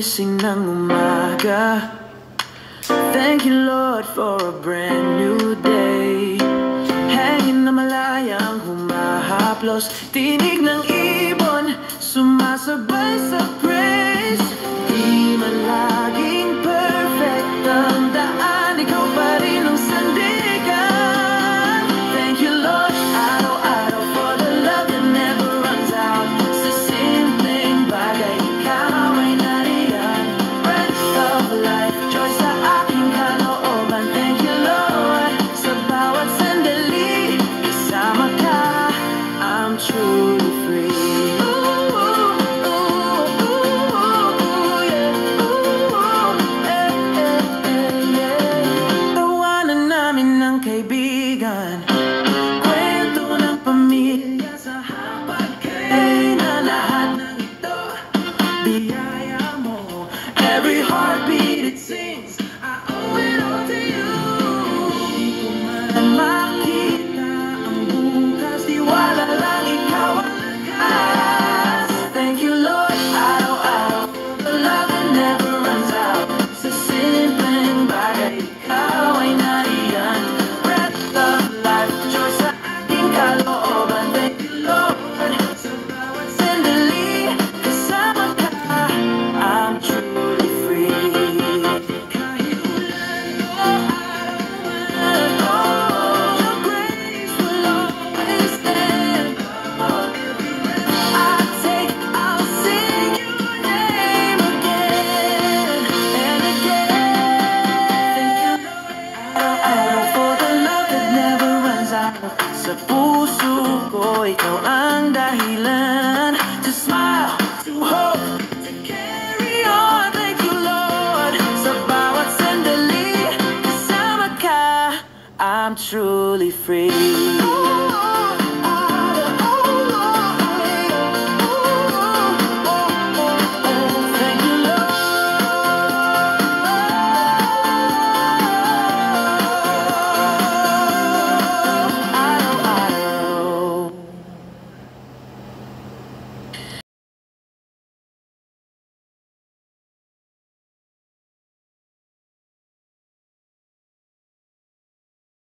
gising ng umaga. Thank you Lord for a brand new day. Hangin na malayang humahaplos, tinig ng ibon sumasabay sa praise. Di man laging perfect ang daan, ikaw pa rin ang sandigan. Thank you Lord, araw-araw for the love that never runs out. Sa simpleng bagay, ikaw ay nariyan. Breath of life, joy sa aking kalooban. Thank you Lord, sa bawat sandali kasama ka, I'm truly free. Kaibigan, kwento ng pamilya sa hapagkay na lahat ng ito biyaya mo. Every heartbeat it sings, I owe it all to you. Di ko man makita ang bukas, tiwala lang ikaw ang lakas. Thank you Lord, araw-araw the love that never runs out. Sa simpleng bagay, ikaw ay nariyan. Sa puso ko, ikaw ang dahilan. To smile, to hope, to carry on. Thank you Lord, sa bawat sandali kasama ka, I'm truly free.